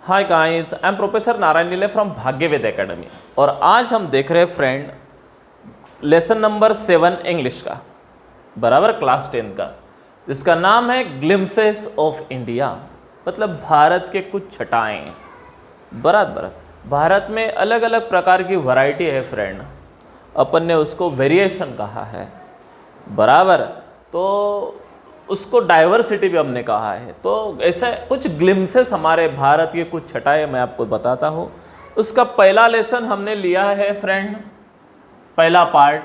Hi guys, I am professor Narayan नीले from भाग्यवेद academy और आज हम देख रहे हैं फ्रेंड लेसन नंबर 7 इंग्लिश का, बराबर क्लास 10 का, जिसका नाम है ग्लिम्सेस ऑफ इंडिया, मतलब भारत के कुछ छटाएं। बराबर भारत में अलग अलग प्रकार की वैरायटी है फ्रेंड, अपन ने उसको वेरिएशन कहा है, बराबर। तो उसको डाइवर्सिटी भी हमने कहा है। तो ऐसे कुछ ग्लिम्सेस हमारे भारत के कुछ छटाएं मैं आपको बताता हूँ। उसका पहला लेसन हमने लिया है फ्रेंड, पहला पार्ट,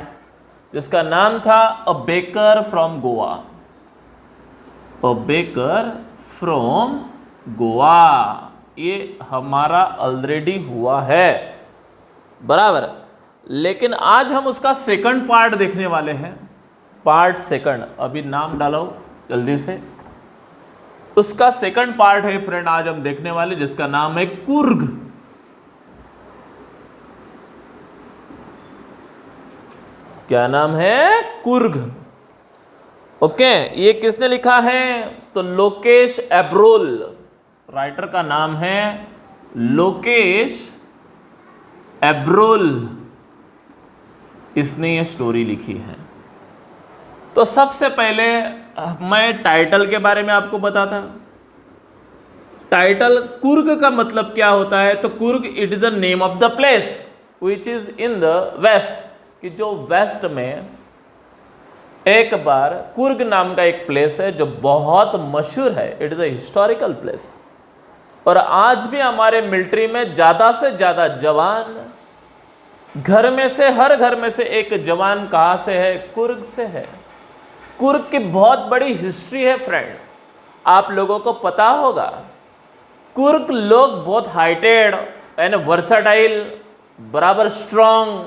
जिसका नाम था a baker from Goa. A baker from Goa, ये हमारा ऑलरेडी हुआ है, बराबर। लेकिन आज हम उसका सेकंड पार्ट देखने वाले हैं। पार्ट सेकंड, अभी नाम डालो जल्दी से। उसका सेकंड पार्ट है फ्रेंड आज हम देखने वाले, जिसका नाम है कुर्ग। क्या नाम है? कुर्ग। ओके, ये किसने लिखा है? तो लोकेश एब्रोल, राइटर का नाम है लोकेश एब्रोल, इसने ये स्टोरी लिखी है। तो सबसे पहले मैं टाइटल के बारे में आपको बताता। टाइटल कुर्ग का मतलब क्या होता है? तो Coorg it is the name of the place which is in the west, कि जो वेस्ट में एक बार कुर्ग नाम का एक प्लेस है जो बहुत मशहूर है। It is a historical place. और आज भी हमारे मिलिट्री में ज्यादा से ज्यादा जवान, घर में से हर घर में से एक जवान कहां से है? कुर्ग से है। कुर्ग की बहुत बड़ी हिस्ट्री है फ्रेंड, आप लोगों को पता होगा। कुर्ग लोग बहुत हाइटेड एंड वर्सटाइल, बराबर स्ट्रॉन्ग,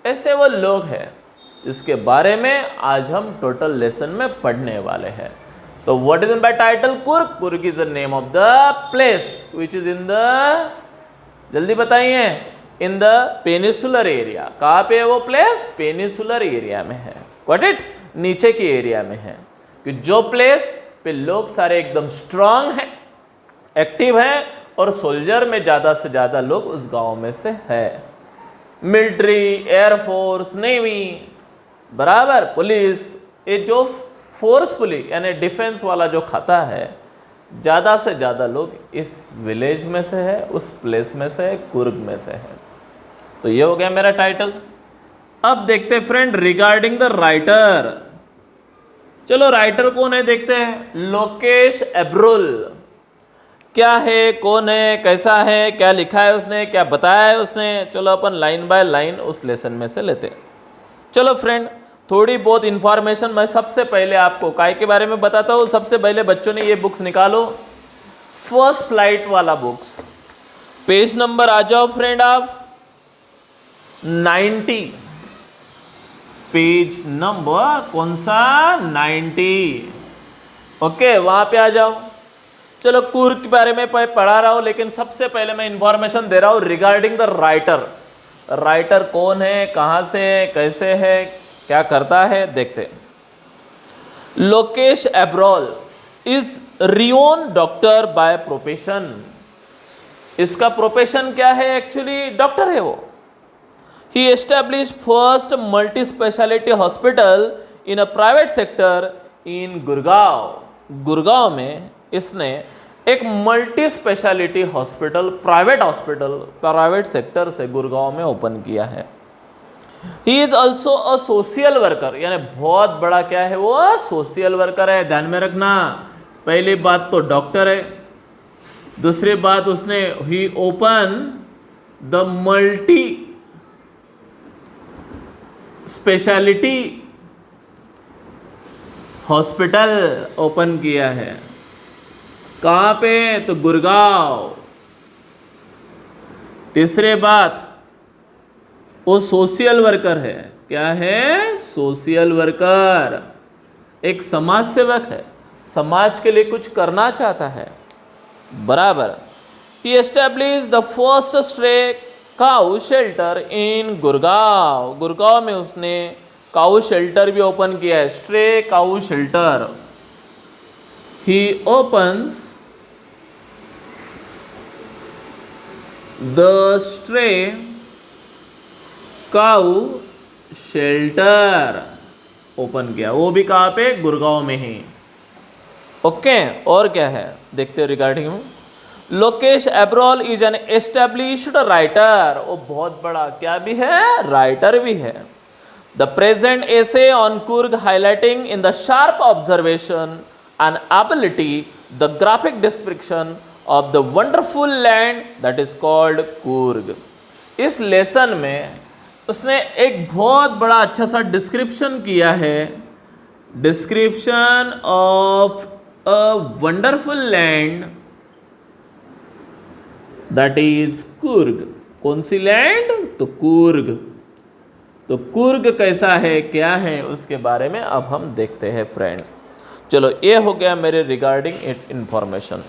ऐसे वो लोग हैं जिसके बारे में आज हम टोटल लेसन में पढ़ने वाले हैं। तो what is in by title Coorg? Coorg is the name of the place which is in the, जल्दी बताइए, इन द पेनिसुलर एरिया। कहाँ पे है वो प्लेस? पेनिसुलर एरिया में है। Got it? नीचे की एरिया में है, कि जो प्लेस पे लोग सारे एकदम स्ट्रांग हैं, एक्टिव हैं, और सोल्जर में ज्यादा से ज्यादा लोग उस गांव में से है। मिलिट्री, एयरफोर्स, नेवी, बराबर पुलिस, ये जो फोर्सफुली यानी डिफेंस वाला जो खाता है, ज्यादा से ज्यादा लोग इस विलेज में से है, उस प्लेस में से है, कुर्ग में से है। तो ये हो गया मेरा टाइटल। अब देखते हैं फ्रेंड रिगार्डिंग द राइटर। चलो राइटर कौन है देखते हैं। लोकेश एब्रोल। क्या है, कौन है, कैसा है, क्या लिखा है उसने, क्या बताया है उसने, चलो अपन लाइन बाय लाइन उस लेसन में से लेते हैं। चलो फ्रेंड, थोड़ी बहुत इंफॉर्मेशन मैं सबसे पहले आपको काय के बारे में बताता हूँ। सबसे पहले बच्चों ने ये बुक्स निकालो, फर्स्ट फ्लाइट वाला बुक्स। पेज नंबर आ जाओ फ्रेंड आप 90, पेज नंबर कौन सा? 90। ओके, वहां पे आ जाओ। चलो कुर्ग के बारे में पढ़ा रहा हूं, लेकिन सबसे पहले मैं इंफॉर्मेशन दे रहा हूं रिगार्डिंग द राइटर। राइटर कौन है, कहां से है, कैसे है, क्या करता है, देखते हैं। Lokesh Abrol is renowned doctor by profession. इसका प्रोफेशन क्या है? एक्चुअली डॉक्टर है वो। He established first multi-speciality hospital in a private sector in Gurgaon. Gurgaon में इसने एक multi speciality hospital, private hospital, private sector से गुड़गांव में ओपन किया है। He is also a social worker, यानी बहुत बड़ा क्या है वो? सोशल वर्कर है। ध्यान में रखना, पहली बात तो डॉक्टर है, दूसरी बात उसने he open the multi speciality hospital open किया है। कहाँ पे? तो गुड़गांव। तीसरी बात, वो सोशल वर्कर है। क्या है? सोशल वर्कर, एक समाज सेवक है, समाज के लिए कुछ करना चाहता है, बराबर। He establish the first stray cow shelter in Gurgaon. Gurgaon में उसने काउ शेल्टर भी ओपन किया है, stray cow shelter. He opens the stray cow shelter open किया, वो भी कहाँ पे, गुड़गांव में ही। ओके, और क्या है देखते हो रिगार्डिंग में। Lokesh Abrol is an established writer, वो बहुत बड़ा क्या भी है, राइटर भी है। The present essay on Coorg highlighting in the sharp observation and ability the graphic description of the wonderful land that is called Coorg. इस लेसन में उसने एक बहुत बड़ा अच्छा सा डिस्क्रिप्शन किया है, description of a wonderful land that is Coorg. कौन सी लैंड, तो कुर्ग। तो कुर्ग कैसा है, क्या है, उसके बारे में अब हम देखते हैं फ्रेंड। चलो ये हो गया मेरे regarding it information,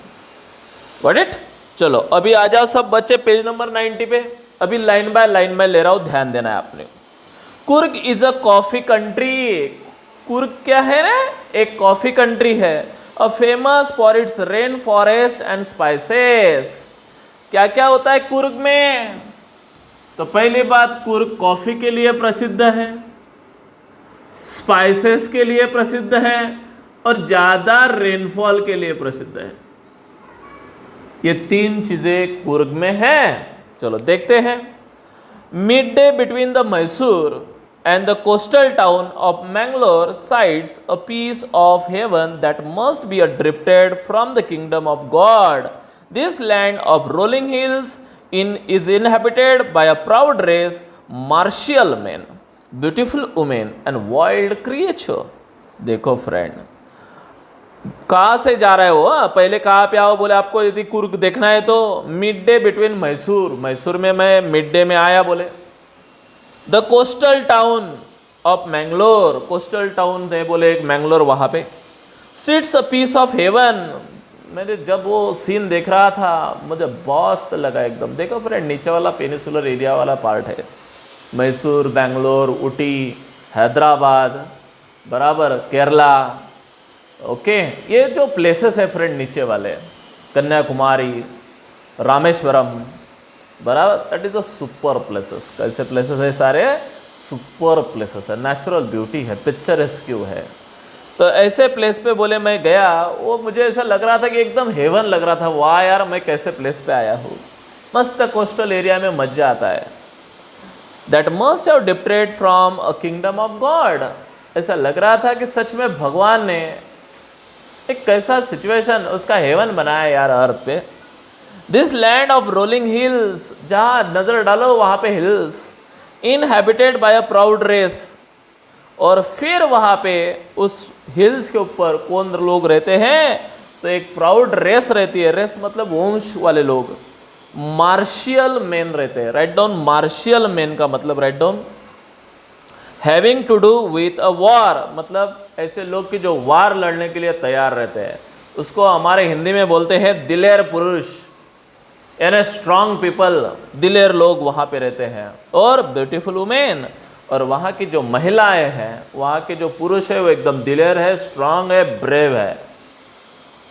got it. चलो अभी आ जाओ सब बच्चे पेज नंबर 90 पे। अभी लाइन बाय लाइन में ले रहा हूं, ध्यान देना है आपने। Coorg is a coffee country. Coorg क्या है रे, एक कॉफी कंट्री है। A famous for its rain forest and spices. क्या क्या होता है कुर्ग में, तो पहली बात, कुर्ग कॉफी के लिए प्रसिद्ध है, स्पाइसेस के लिए प्रसिद्ध है, और ज्यादा रेनफॉल के लिए प्रसिद्ध है। ये तीन चीजें कुर्ग में है। चलो देखते हैं। Mid day between the Mysore and the coastal town of Mangalore sides a piece of heaven that must be adrifted from the kingdom of God. This land of rolling hills is inhabited by a proud race, martial men, beautiful women and wild creature। देखो friend, कहाँ से जा रहे हो, पहले कहाँ पे आओ, बोले आपको यदि कुर्ग देखना है तो mid day between Mysore, Mysore में मैं मिड डे में आया बोले। The coastal town of Mangalore, coastal town थे बोले एक मैंगलोर, वहाँ पे sits a piece of heaven. मैंने जब वो सीन देख रहा था मुझे मस्त लगा एकदम। देखो फ्रेंड, नीचे वाला पेनिसुलर एरिया वाला पार्ट है, मैसूर, बेंगलोर, ऊटी, हैदराबाद, बराबर केरला। ओके, ये जो प्लेसेस है फ्रेंड नीचे वाले, कन्याकुमारी, रामेश्वरम, बराबर, that is a super places. कैसे प्लेसेस है, सारे सुपर प्लेसेस है, नेचुरल ब्यूटी है, पिक्चरेस्क्यू है। तो ऐसे प्लेस पे बोले मैं गया, वो मुझे ऐसा लग रहा था कि एकदम हेवन लग रहा था। वाह यार, मैं कैसे प्लेस पे आया हूँ, मस्त कोस्टल एरिया में मजा आता है। That must have drifted from a kingdom of God. ऐसा लग रहा था कि सच में भगवान ने एक कैसा सिचुएशन, उसका हेवन बनाया यार अर्थ पे। This land of rolling hills, जहाँ नजर डालो वहाँ पे hills, inhabited by a proud race. और फिर वहाँ पे उस हिल्स के ऊपर कौन लोग रहते हैं, तो एक प्राउड रेस रहती है। रेस मतलब वंश वाले लोग, मार्शियल मैन रहते हैं। राइट डाउन, मार्शियल मैन का मतलब write down, having to do with a war, मतलब ऐसे लोग की जो वार लड़ने के लिए तैयार रहते हैं। उसको हमारे हिंदी में बोलते हैं दिलेर पुरुष, यानी स्ट्रांग पीपल, दिलेर लोग वहाँ पे रहते हैं। और ब्यूटीफुल वुमेन, और वहाँ की जो महिलाएं हैं, वहाँ के जो पुरुष है वो एकदम दिलेर है, स्ट्रांग है, ब्रेव है,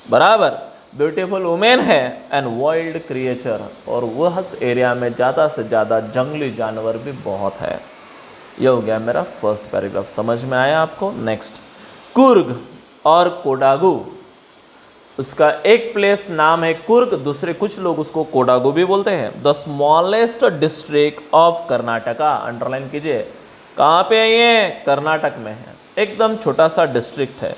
बराबर, ब्यूटीफुल वुमेन है, एंड वाइल्ड क्रिएचर। और वह एरिया में ज़्यादा से ज़्यादा जंगली जानवर भी बहुत है। ये हो गया मेरा फर्स्ट पैराग्राफ, समझ में आया आपको। नेक्स्ट, कुर्ग और कोडागू, उसका एक प्लेस नाम है कुर्ग, दूसरे कुछ लोग उसको कोडागू भी बोलते हैं। The smallest district of Karnataka, underline कीजिए, कहाँ पे है ये, कर्नाटक में है, एकदम छोटा सा डिस्ट्रिक्ट है।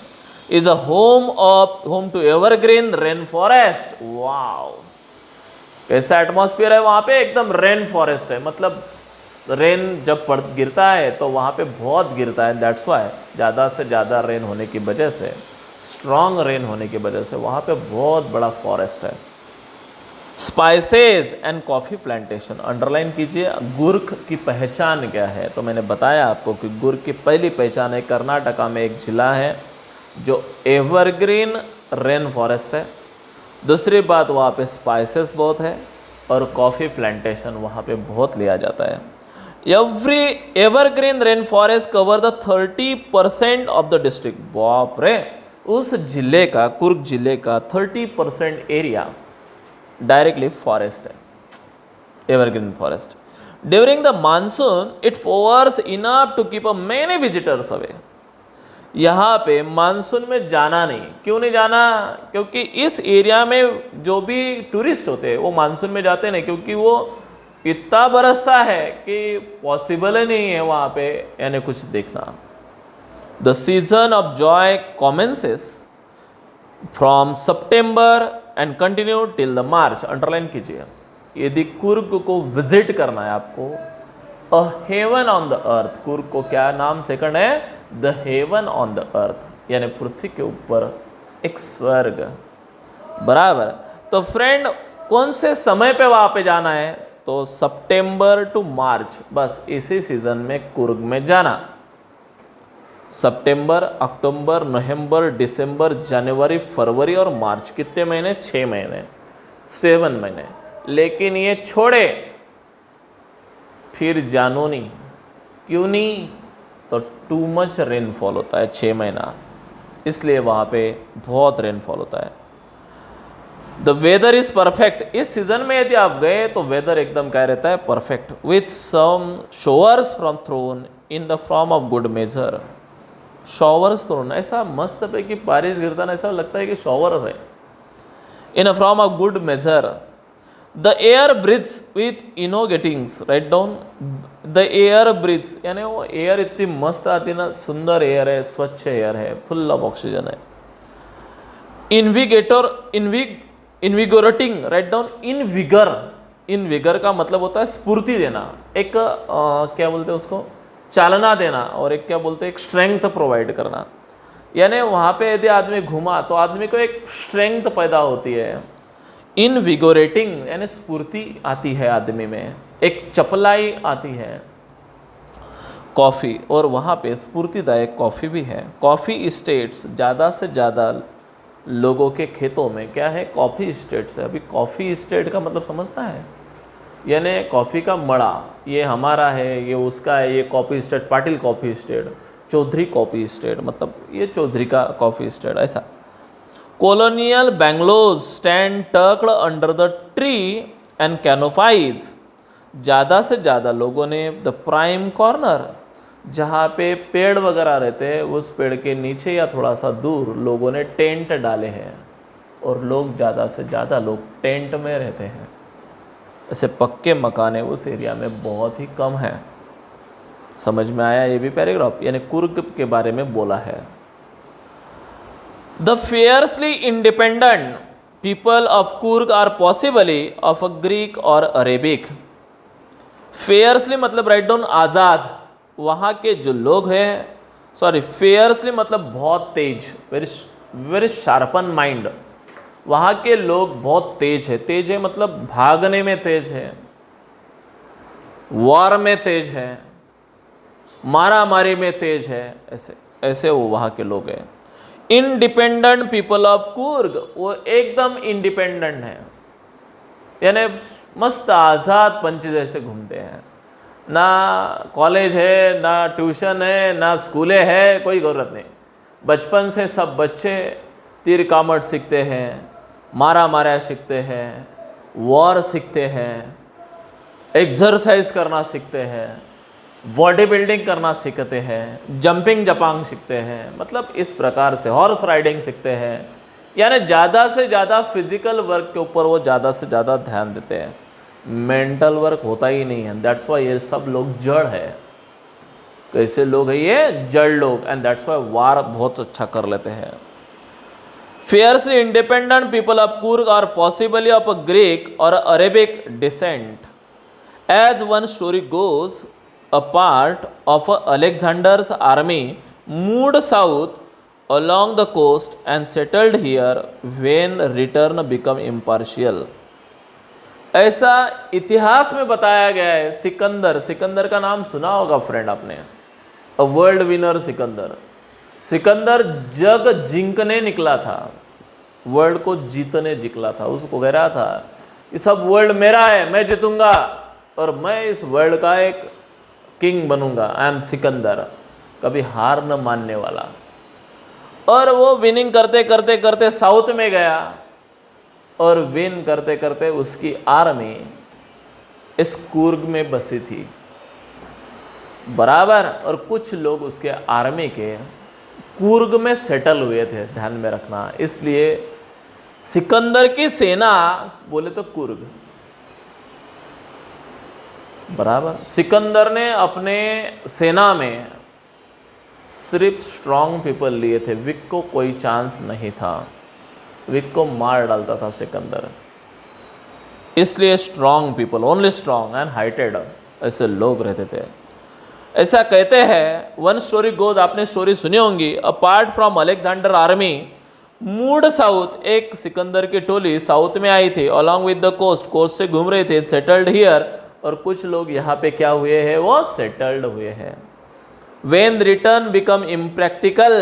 Is a home to evergreen rain forest. Wow, कैसा एटमॉस्फेयर है वहाँ पे, एकदम रेन फॉरेस्ट है, मतलब रेन जब गिरता है तो वहाँ पे बहुत गिरता है। दैट्स वाई, ज़्यादा से ज़्यादा रेन होने की वजह से, स्ट्रॉन्ग रेन होने की वजह से वहाँ पे बहुत बड़ा फॉरेस्ट है। Spices and coffee plantation, underline कीजिए। गुर्क की पहचान क्या है, तो मैंने बताया आपको कि गुर्क की पहली पहचान है, कर्नाटका में एक जिला है जो एवरग्रीन रेन फॉरेस्ट है। दूसरी बात, वहाँ पे स्पाइसेस बहुत है, और कॉफ़ी प्लांटेशन वहाँ पे बहुत लिया जाता है। Evergreen rain forest cover the 30% of the district. बाप रे, उस जिले का, कुर्ग जिले का 30% एरिया डायरेक्टली फॉरेस्ट है। evergreen forest. During the monsoon, it powers enough to keep many visitors away. यहाँ पे मानसून में जाना नहीं, क्यों नहीं जाना? क्योंकि इस एरिया में जो भी टूरिस्ट होते हैं वो मानसून में जाते नहीं, क्योंकि वो इतना बरसता है कि पॉसिबल ही नहीं है वहाँ पे यानी कुछ देखना. The season of joy commences from September and continue till the March. Underline कीजिए, यदि कुर्ग को विजिट करना है आपको, a heaven on the earth. Coorg को क्या नाम सेकंड है? The heaven on the earth, यानी पृथ्वी के ऊपर एक स्वर्ग. बराबर. तो फ्रेंड, कौन से समय पे वहां पे जाना है? तो सितंबर टू मार्च, बस इसी सीजन में कुर्ग में जाना. सितंबर, अक्टूबर, नवंबर, दिसंबर, जनवरी, फरवरी और मार्च. कितने महीने? 6 महीने, 7 महीने. लेकिन ये छोड़े फिर जानो नहीं. क्यों नहीं? तो टू मच रेनफॉल होता है 6 महीना, इसलिए वहाँ पे बहुत रेनफॉल होता है. The weather is perfect. इस सीजन में यदि आप गए तो वेदर एकदम क्या रहता है? Perfect. With some showers from throne in the form of good measure. Showers throne, ऐसा मस्त पे कि बारिश गिरता ना, ऐसा लगता है कि शॉवर है. In a form of good measure. The air breathes with invigorating. Right down. The air breathes, यानी वो एयर इतनी मस्त आती ना, सुंदर एयर है, स्वच्छ एयर है, फुल ऑफ ऑक्सीजन है. इनविगोरेटिंग. Write down. इनविगर का मतलब होता है स्फूर्ति देना, एक क्या बोलते हैं उसको? चालना देना. और एक क्या बोलते हैं? एक स्ट्रेंथ प्रोवाइड करना. यानी वहाँ पे यदि आदमी घूमा तो आदमी को एक स्ट्रेंथ पैदा होती है. इनविगोरेटिंग यानी स्फूर्ति आती है आदमी में, एक चपलाई आती है. कॉफ़ी, और वहाँ पे स्फूर्तिदायक कॉफ़ी भी है. कॉफ़ी स्टेट्स, ज़्यादा से ज़्यादा लोगों के खेतों में क्या है? कॉफ़ी स्टेट्स है. अभी कॉफ़ी स्टेट का मतलब समझता है? यानी कॉफ़ी का मड़ा, ये हमारा है, ये उसका है. ये coffee estate, Patil coffee estate, Chaudhary coffee estate, मतलब ये चौधरी का कॉफ़ी स्टेट, ऐसा. Colonial bungalows stand tucked under the tree and canopies. ज़्यादा से ज़्यादा लोगों ने द प्राइम कॉर्नर, जहाँ पे पेड़ वगैरह रहते हैं, उस पेड़ के नीचे या थोड़ा सा दूर लोगों ने टेंट डाले हैं. और लोग ज़्यादा से ज़्यादा लोग टेंट में रहते हैं. ऐसे पक्के मकान उस एरिया में बहुत ही कम हैं. समझ में आया ये भी पैराग्राफ? यानी कुर्ग के बारे में बोला है. The fiercely independent people of Kurg are possibly of a Greek or Arabic. Fiercely मतलब राइट डाउन आज़ाद. वहाँ के जो लोग हैं, सॉरी, fiercely मतलब बहुत तेज, वेरी शार्पन माइंड. वहाँ के लोग बहुत तेज है. तेज है मतलब भागने में तेज है, वार में तेज है, मारा मारी में तेज है. ऐसे ऐसे वो वहाँ के लोग हैं. इंडिपेंडेंट पीपल ऑफ कुर्ग, वो एकदम इंडिपेंडेंट है, यानी मस्त आज़ाद पंछी जैसे घूमते हैं. ना कॉलेज है, ना ट्यूशन है, ना स्कूलें है, कोई ज़रूरत नहीं. बचपन से सब बच्चे तीर कामट सीखते हैं, मारा मारा सीखते हैं, वॉर सीखते हैं, एक्सरसाइज करना सीखते हैं, बॉडी बिल्डिंग करना सीखते हैं, जंपिंग जपांग सीखते हैं. मतलब इस प्रकार से हॉर्स राइडिंग सीखते हैं. यानी ज़्यादा से ज़्यादा फिजिकल वर्क के ऊपर वो ज़्यादा से ज़्यादा ध्यान देते हैं. मेंटल वर्क होता ही नहीं है. दैट्स वाई ये सब लोग जड़ है. कैसे लोग हैं ये? जड़ लोग. एंड दैट्स वाई वार बहुत अच्छा कर लेते हैं. Fiercely independent people of Kurg are possibly of a Greek or Arabic descent. As one story goes, a part of Alexander's army moved south along the coast and settled here when return became impartial. ऐसा इतिहास में बताया गया है. सिकंदर का नाम सुना होगा फ्रेंड आपने. अ वर्ल्ड विनर सिकंदर जग जीतने निकला था, वर्ल्ड को जीतने निकला था. उसको कह रहा था कि सब वर्ल्ड मेरा है, मैं जीतूंगा और मैं इस वर्ल्ड का एक किंग बनूंगा. आई एम सिकंदर, कभी हार न मानने वाला. और वो विनिंग करते करते करते साउथ में गया और विन करते करते उसकी आर्मी इस कुर्ग में बसी थी, बराबर। और कुछ लोग उसके आर्मी के कुर्ग में सेटल हुए थे, ध्यान में रखना। इसलिए सिकंदर की सेना बोले तो कुर्ग, बराबर। सिकंदर ने अपने सेना में सिर्फ स्ट्रांग पीपल लिए थे, वीक को कोई चांस नहीं था, वीक को मार डालता था सिकंदर। इसलिए strong people, only strong and heighted, ऐसे लोग रहते थे। ऐसा कहते हैं, वन स्टोरी गोज, आपने स्टोरी सुनी होंगी, apart from Alexander army moved south, एक सिकंदर की टोली साउथ में आई थी, along with the coast, coast से घूम रहे थे, सेटल्ड हियर, और कुछ लोग यहाँ पे क्या हुए हैं, वो सेटल्ड हुए हैं। वेन रिटर्न बिकम इम्प्रैक्टिकल,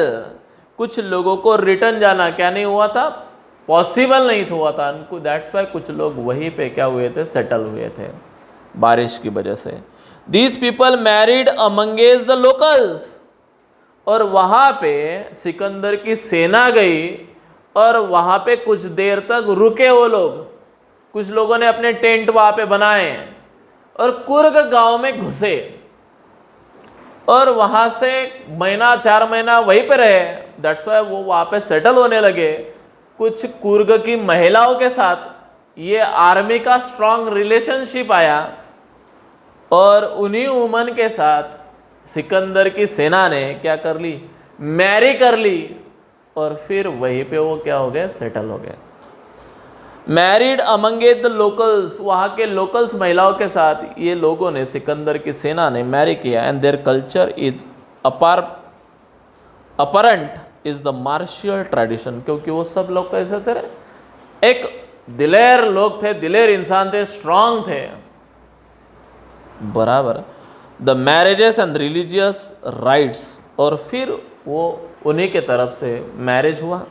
कुछ लोगों को रिटर्न जाना क्या नहीं हुआ था, पॉसिबल नहीं हुआ था उनको, दैट्स वाई कुछ लोग वहीं पे क्या हुए थे, सेटल हुए थे बारिश की वजह से। These people married amongst the locals, और वहाँ पे सिकंदर की सेना गई और वहाँ पे कुछ देर तक रुके वो लोग। कुछ लोगों ने अपने टेंट वहाँ पे बनाए और कुर्ग गांव में घुसे और वहाँ से महीना 4 महीना वहीं पे रहे, दैट्स वाई वो वहाँ पे सेटल होने लगे। कुछ कुर्ग की महिलाओं के साथ ये आर्मी का स्ट्रांग रिलेशनशिप आया और उन्हीं वुमन के साथ सिकंदर की सेना ने क्या कर ली, मैरी कर ली, और फिर वहीं पे वो क्या हो गए, सेटल हो गए। मैरिड अमंगेज द लोकल्स, वहाँ के लोकल्स महिलाओं के साथ ये लोगों ने, सिकंदर की सेना ने मैरी किया। And their culture is apparent is the martial tradition, क्योंकि वो सब लोग कैसे थे, एक दिलेर लोग थे, दिलेर इंसान थे, स्ट्रांग थे, बराबर। The marriages and religious rights, और फिर वो उन्हीं के तरफ से मैरिज हुआ।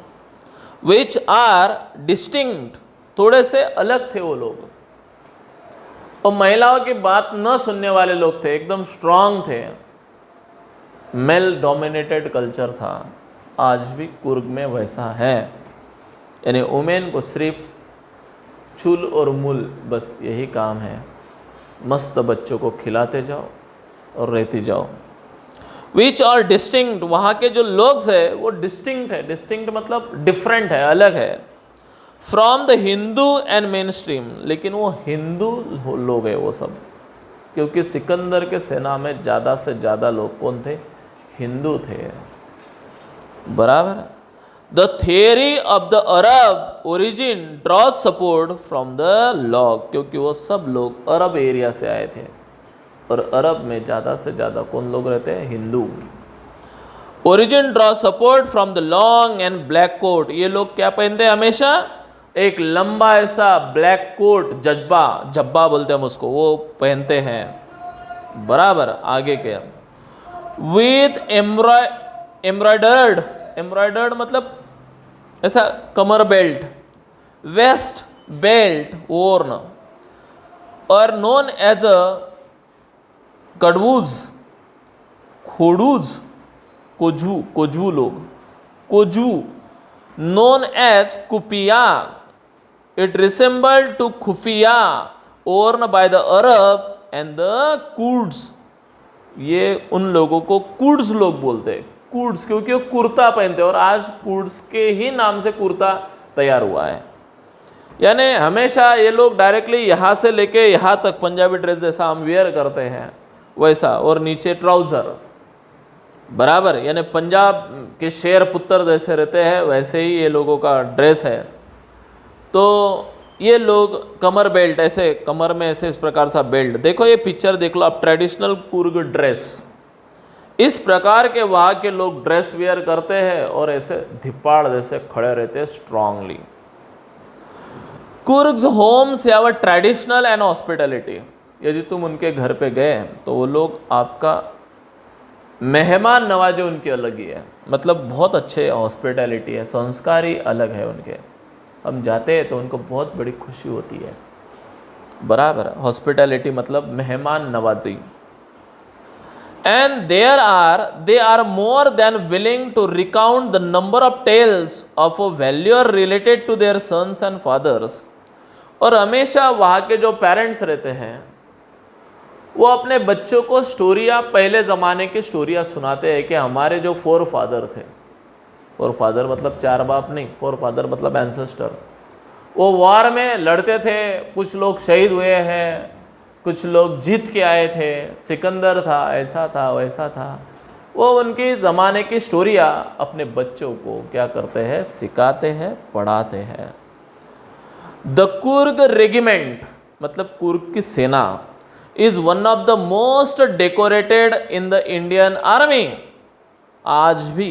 विच आर डिस्टिंक्ट, थोड़े से अलग थे वो लोग, और महिलाओं की बात न सुनने वाले लोग थे, एकदम स्ट्रांग थे। मेल डोमिनेटेड कल्चर था, आज भी कुर्ग में वैसा है, यानी वुमेन को सिर्फ चूल और मूल, बस यही काम है, मस्त बच्चों को खिलाते जाओ और रहती जाओ। विच आर डिस्टिंक्ट, वहाँ के जो लोग हैं वो डिस्टिंक्ट है, डिस्टिंक्ट मतलब डिफरेंट है, अलग है, from the Hindu and main stream, लेकिन वो हिंदू लोग हैं वो सब, क्योंकि सिकंदर के सेना में ज़्यादा से ज़्यादा लोग कौन थे, हिंदू थे, बराबर। The theory of the Arab origin draws support from the long, क्योंकि वो सब लोग अरब एरिया से आए थे और अरब में ज़्यादा से ज़्यादा कौन लोग रहते हैं, Hindu. Origin draw support from the long and black coat, ये लोग क्या पहनते हैं हमेशा, एक लंबा ऐसा ब्लैक कोट, जब्बा बोलते हैं हम उसको, वो पहनते हैं, बराबर। आगे के विथ एम्ब्रॉयडर्ड मतलब ऐसा कमर बेल्ट, वेस्ट बेल्ट ओर्न, और नोन एज अ कडवूज, खोडूज, कोजू लोग, कोजू, known as kuppia, it resemble to खुफिया worn by the Arab and the Kurds, ये उन लोगों को कुर्ड्स लोग बोलते हैं, कुर्ड्स क्योंकि वो कुर्ता पहनते हैं, और आज कुर्ड्स के ही नाम से कुर्ता तैयार हुआ है। यानी हमेशा ये लोग डायरेक्टली यहाँ से लेके यहाँ तक पंजाबी ड्रेस जैसा हम वेयर करते हैं वैसा, और नीचे ट्राउजर, बराबर। यानी पंजाब के शेर पुत्र जैसे रहते हैं वैसे ही ये लोगों का ड्रेस है। तो ये लोग कमर बेल्ट, ऐसे कमर में ऐसे इस प्रकार सा बेल्ट, देखो ये पिक्चर देख लो आप, ट्रेडिशनल कुर्ग ड्रेस, इस प्रकार के वहाँ के लोग ड्रेस वेयर करते हैं और ऐसे धिप्पाड़ जैसे खड़े रहते हैं strongly. Coorgs homes have a traditional and hospitality, यदि तुम उनके घर पे गए तो वो लोग आपका मेहमान नवाजी उनकी अलग ही है, मतलब बहुत अच्छे हॉस्पिटैलिटी है, संस्कार ही अलग है उनके। हम जाते हैं तो उनको बहुत बड़ी खुशी होती है, बराबर। हॉस्पिटैलिटी मतलब मेहमान नवाजी। And they are more than willing to recount the number of tales of a valour related to their sons and fathers, और हमेशा वहाँ के जो पेरेंट्स रहते हैं वो अपने बच्चों को स्टोरियाँ, पहले ज़माने की स्टोरियाँ सुनाते हैं कि हमारे जो फोर फादर थे, फोर फादर मतलब चार बाप नहीं, फोर फादर मतलब एंसेस्टर, वो वॉर में लड़ते थे, कुछ लोग शहीद हुए हैं, कुछ लोग जीत के आए थे, सिकंदर था, ऐसा था वैसा था। वो उनकी ज़माने की स्टोरियाँ अपने बच्चों को क्या करते हैं, सिखाते हैं, पढ़ाते हैं। द कुर्ग रेजिमेंट मतलब कुर्ग की सेना is one of the most decorated in the Indian army. आज भी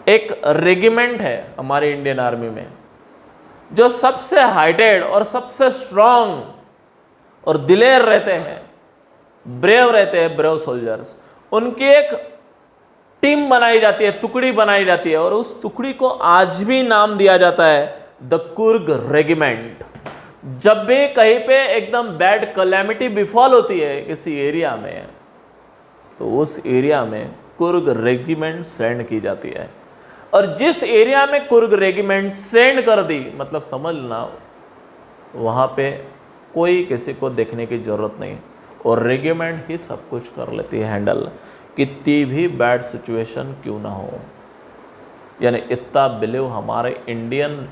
एक रेजिमेंट है हमारे इंडियन आर्मी में जो सबसे हाइटेड और सबसे स्ट्रांग और दिलेर रहते हैं, ब्रेव रहते हैं, ब्रेव सोल्जर्स। उनकी एक टीम बनाई जाती है, टुकड़ी बनाई जाती है, और उस टुकड़ी को आज भी नाम दिया जाता है द कुर्ग रेजिमेंट। जब भी कहीं पे एकदम बैड कैलेमिटी बिफॉल होती है किसी एरिया में, तो उस एरिया में कुर्ग रेजिमेंट सेंड की जाती है। और जिस एरिया में कुर्ग रेजिमेंट सेंड कर दी, मतलब समझना वहाँ पे कोई किसी को देखने की ज़रूरत नहीं, और रेजिमेंट ही सब कुछ कर लेती है हैंडल, कितनी भी बैड सिचुएशन क्यों ना हो। यानी इतना बिलीव हमारे इंडियन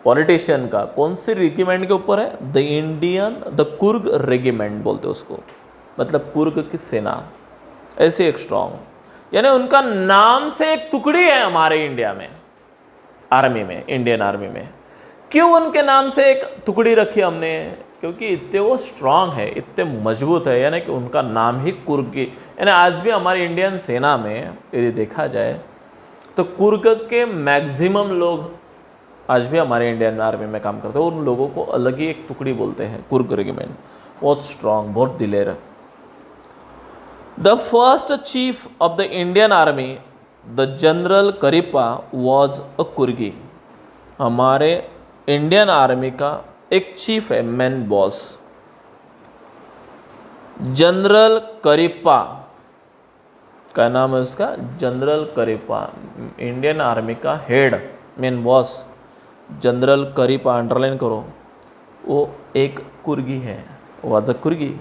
पॉलिटिशियन का कौन सी रेजिमेंट के ऊपर है, द कुर्ग रेजिमेंट बोलते उसको, मतलब कुर्ग की सेना, ऐसे एक स्ट्रॉन्ग। यानी उनका नाम से एक टुकड़ी है हमारे इंडिया में आर्मी में, इंडियन आर्मी में। क्यों उनके नाम से एक टुकड़ी रखी हमने, क्योंकि इतने वो स्ट्रांग है, इतने मजबूत है, यानी कि उनका नाम ही कुर्ग की। यानी आज भी हमारी इंडियन सेना में यदि देखा जाए तो कुर्ग के मैक्सिमम लोग आज भी हमारे इंडियन आर्मी में काम करते हैं। उन लोगों को अलग ही एक टुकड़ी बोलते हैं, कुर्ग रेजिमेंट, बहुत स्ट्रांग, बहुत दिलेर। The first chief of the Indian army the general Kariappa was a Coorgi. हमारे इंडियन आर्मी का एक चीफ है, मेन बॉस, जनरल करिप्पा का नाम है उसका, जनरल करिप्पा। इंडियन आर्मी का head, main boss general Cariappa, underline करो, वो एक कुर्गी है, वॉज अ कुर्गी।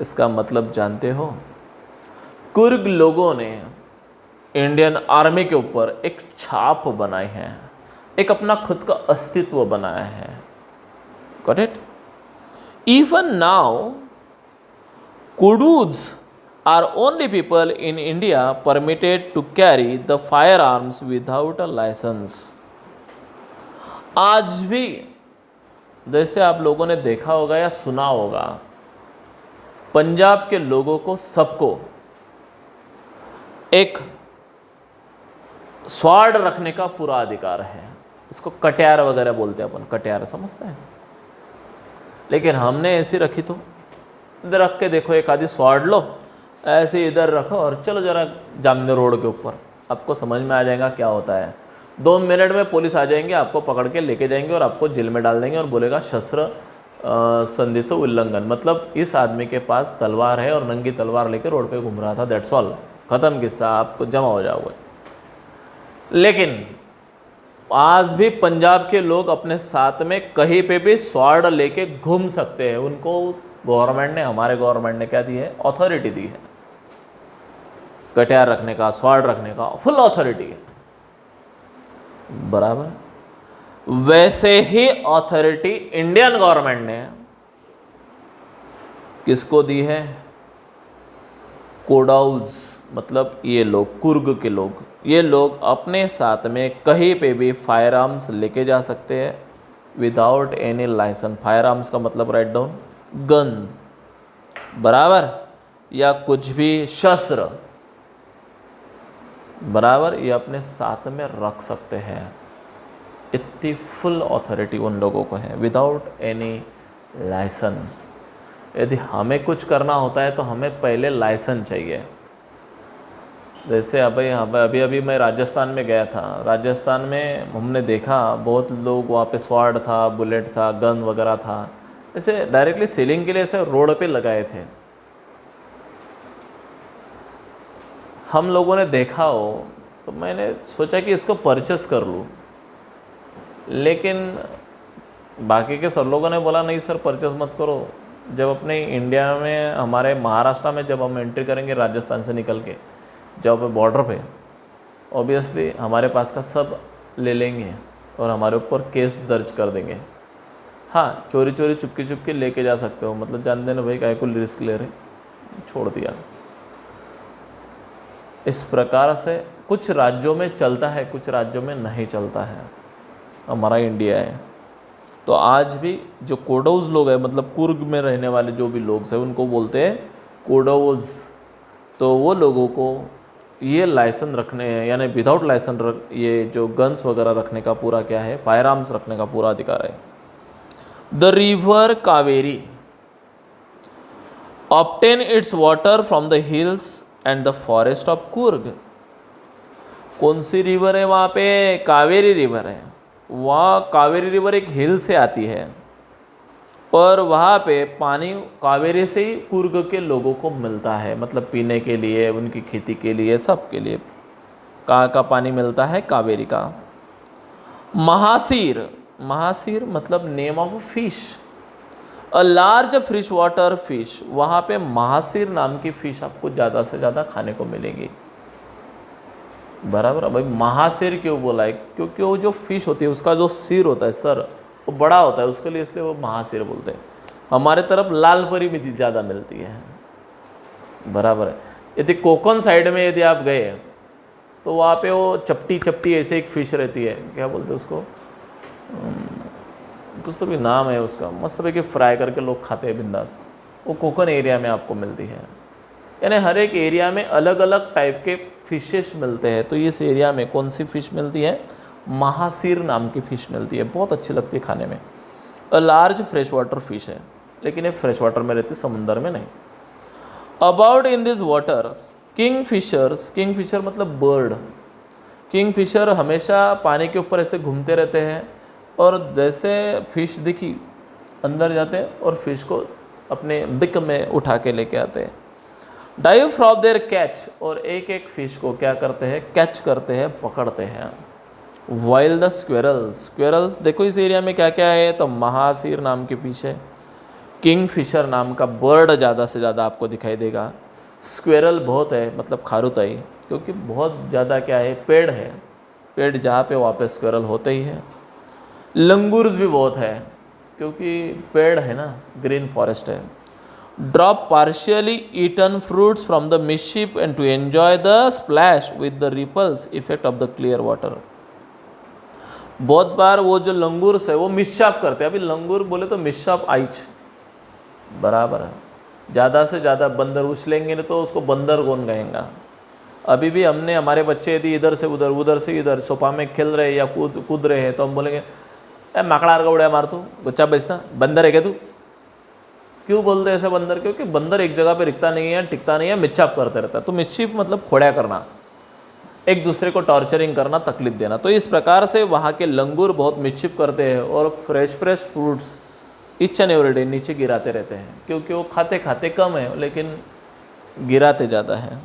इसका मतलब जानते हो, कुर्ग लोगों ने इंडियन आर्मी के ऊपर एक छाप बनाई है, एक अपना खुद का अस्तित्व बनाया है। Got it? Even now Kodavus are only people in India permitted to carry the firearms without a licence. आज भी जैसे आप लोगों ने देखा होगा या सुना होगा, पंजाब के लोगों को सबको एक स्वाड रखने का पूरा अधिकार है। इसको कट्यार वगैरह बोलते हैं अपन, कट्यार समझते हैं। लेकिन हमने ऐसी रखी, तो इधर रख के देखो, एक आधी स्वाड लो, ऐसे इधर रखो और चलो जरा जामने रोड के ऊपर, आपको समझ में आ जाएगा क्या होता है। 2 मिनट में पुलिस आ जाएंगे, आपको पकड़ के लेके जाएंगे और आपको जेल में डाल देंगे और बोलेगा शस्त्र संधि से उल्लंघन, मतलब इस आदमी के पास तलवार है और नंगी तलवार लेके रोड पे घूम रहा था, दैट्स ऑल, खत्म किस्सा, आपको जमा हो जाओगे। लेकिन आज भी पंजाब के लोग अपने साथ में कहीं पे भी स्वॉर्ड लेके घूम सकते हैं। उनको गवर्नमेंट ने, हमारे गवर्नमेंट ने क्या दी है, अथॉरिटी दी है, कटियार रखने का, स्वॉर्ड रखने का फुल अथॉरिटी है, बराबर। वैसे ही अथॉरिटी इंडियन गवर्नमेंट ने किसको दी है, कोडाउज, मतलब ये लोग, कुर्ग के लोग, ये लोग अपने साथ में कहीं पे भी फायर आर्म्स लेके जा सकते हैं without any license. Firearms का मतलब राइट डाउन, गन, बराबर, या कुछ भी शस्त्र, बराबर, ये अपने साथ में रख सकते हैं। इतनी फुल अथॉरिटी उन लोगों को है विदाउट एनी लाइसेंस। यदि हमें कुछ करना होता है तो हमें पहले लाइसेंस चाहिए। जैसे अभी मैं राजस्थान में गया था, राजस्थान में हमने देखा बहुत लोग वहाँ पे स्वॉर्ड था, बुलेट था, गन वगैरह था, ऐसे डायरेक्टली सेलिंग के लिए ऐसे रोड पे लगाए थे। हम लोगों ने देखा हो तो मैंने सोचा कि इसको परचेस कर लूँ, लेकिन बाकी के सब लोगों ने बोला नहीं सर परचेस मत करो, जब अपने इंडिया में, हमारे महाराष्ट्र में जब हम एंट्री करेंगे राजस्थान से निकल के, जब बॉर्डर पे, ऑब्वियसली हमारे पास का सब ले लेंगे और हमारे ऊपर केस दर्ज कर देंगे। हाँ, चोरी चोरी चुपके चुपके लेके जा सकते हो, मतलब जान देना भाई काहे को रिस्क ले रहे, छोड़ दिया। इस प्रकार से कुछ राज्यों में चलता है, कुछ राज्यों में नहीं चलता है। हमारा इंडिया है तो आज भी जो कोडोज लोग हैं, मतलब कुर्ग में रहने वाले जो भी लोग हैं, उनको बोलते हैं कोडोज। तो वो लोगों को ये लाइसेंस रखने हैं, यानी विदाउट लाइसेंस ये जो गन्स वगैरह रखने का पूरा क्या है, फायर आर्म्स रखने का पूरा अधिकार है। The river Kaveri obtain it's water from the hills and the forest of Coorg. कौन सी रिवर है वहाँ पे? कावेरी रिवर है। वहाँ कावेरी रिवर एक हिल से आती है और वहाँ पे पानी कावेरी से ही कुर्ग के लोगों को मिलता है, मतलब पीने के लिए, उनकी खेती के लिए, सब के लिए। कहाँ का पानी मिलता है? कावेरी का। महासीर, महासीर मतलब name of fish, a large fresh water fish. वहाँ पे महासीर नाम की फ़िश आपको ज़्यादा से ज़्यादा खाने को मिलेगी। बराबर। भाई महासिर क्यों बोला है? क्योंकि वो जो फिश होती है उसका जो सिर होता है, सर, वो बड़ा होता है, उसके लिए इसलिए वो महासिर बोलते हैं। हमारे तरफ लाल परी भी ज़्यादा मिलती है। बराबर है। यदि कोकण साइड में यदि आप गए तो वहाँ पे वो चपटी चपटी ऐसे एक फ़िश रहती है, क्या बोलते हैं उसको, कुछ तो भी नाम है उसका, मस्त है कि फ्राई करके लोग खाते हैं बिंदास। वो कोकण एरिया में आपको मिलती है। यानी हर एक एरिया में अलग अलग टाइप के फिशेस मिलते हैं। तो इस एरिया में कौन सी फ़िश मिलती है? महासीर नाम की फ़िश मिलती है, बहुत अच्छी लगती है खाने में। A large fresh water fish है, लेकिन ये फ्रेश वाटर में रहती है, समुंदर में नहीं। About in this waters kingfishers, kingfisher मतलब बर्ड, किंग फिशर हमेशा पानी के ऊपर ऐसे घूमते रहते हैं और जैसे फिश दिखी अंदर जाते हैं और फिश को अपने बिक में उठा के लेके आते हैं। डाइव फ्रॉम देयर कैच, और एक एक फिश को क्या करते हैं? कैच करते हैं, पकड़ते हैं। वाइल द स्क्वेरल्स, स्क्वेरल्स देखो इस एरिया में क्या क्या है, तो महासीर नाम की फिश है, किंग फिशर नाम का बर्ड ज़्यादा से ज़्यादा आपको दिखाई देगा। स्क्वेरल बहुत है, मतलब खारुताई, क्योंकि बहुत ज़्यादा क्या है, पेड़ है, पेड़ जहाँ पे वहाँ पे स्क्वेरल होते ही है। लंगूर्स भी बहुत है, क्योंकि पेड़ है ना, ग्रीन फॉरेस्ट है। Drop partially eaten fruits from the mahseer and to enjoy the splash with the ripples effect of the clear water. बहुत बार वो जो लंगूर्स है वो मिशाफ करते हैं। अभी लंगूर बोले तो मिशाफ आइच, बराबर है। ज़्यादा से ज़्यादा बंदर उछलेंगे तो उसको बंदर कौन कहेगा। अभी भी हमने, हमारे बच्चे यदि इधर से उधर, उधर से इधर सोफा में खेल रहे या कूद रहे हैं तो हम बोलेंगे ए माकड़ा का उड़ाया मार, तू बच्चा बेचना, बंदर है क्या तू? क्यों बोलते हैं ऐसे बंदर? क्योंकि बंदर एक जगह पे रिकता नहीं है, टिकता नहीं है, मिस्चीफ करते रहता है। तो मिस्चीफ मतलब खोड़ा करना, एक दूसरे को टॉर्चरिंग करना, तकलीफ देना। तो इस प्रकार से वहाँ के लंगूर बहुत मिस्चीफ करते हैं और fresh fresh fruits each and every day नीचे गिराते रहते हैं, क्योंकि वो खाते खाते कम है लेकिन गिराते ज़्यादा हैं।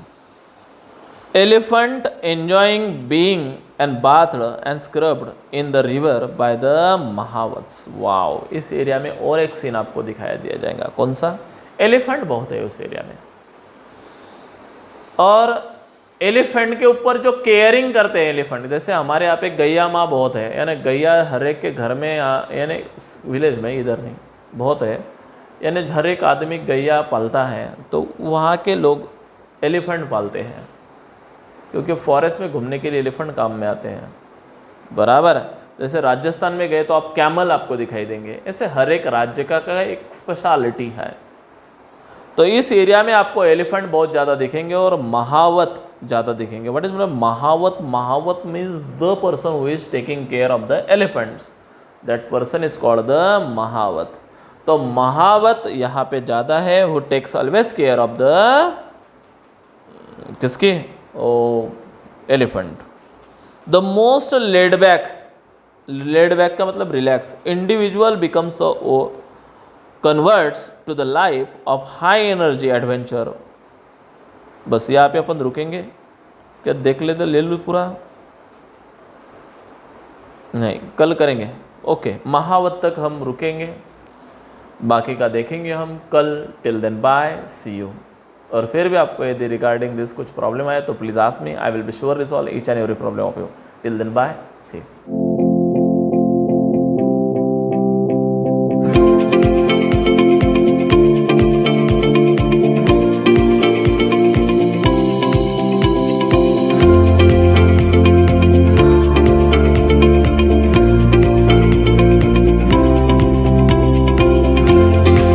Elephant enjoying being and bathed and scrubbed in the river by the mahouts. Wow, इस एरिया में और एक सीन आपको दिखाया दिया जाएगा। कौन सा? एलिफेंट बहुत है उस एरिया में, और एलिफेंट के ऊपर जो केयरिंग करते हैं एलिफेंट, जैसे हमारे यहाँ पे गैया माँ बहुत है, यानी गैया हर एक के घर में, यानी विलेज में, इधर नहीं, बहुत है, यानी हर एक आदमी गैया पालता है। तो वहाँ के लोग एलिफेंट पालते हैं, क्योंकि फॉरेस्ट में घूमने के लिए एलिफेंट काम में आते हैं। बराबर। जैसे राजस्थान में गए तो आप कैमल आपको दिखाई देंगे। ऐसे हर एक राज्य का एक स्पेशलिटी है। तो इस एरिया में आपको एलिफेंट बहुत ज़्यादा दिखेंगे और महावत ज़्यादा दिखेंगे। व्हाट इज मतलब mahout? Mahout means the person who is taking care of the elephants, that person is called the mahout. तो महावत यहाँ पे ज़्यादा है, who takes always care of the किसके? Elephant. The most laid back, laid back का मतलब relax, individual becomes the converts to the life of high energy adventure. बस यहाँ पे अपन रुकेंगे क्या? देख ले तो ले लो पूरा, नहीं कल करेंगे। ओके, महावत तक हम रुकेंगे। बाकी का देखेंगे हम कल। Till then bye, see you. और फिर भी आपको यदि रिगार्डिंग दिस कुछ प्रॉब्लम आए तो please ask me, I will be sure resolve each and every problem of you. Till then bye, see you.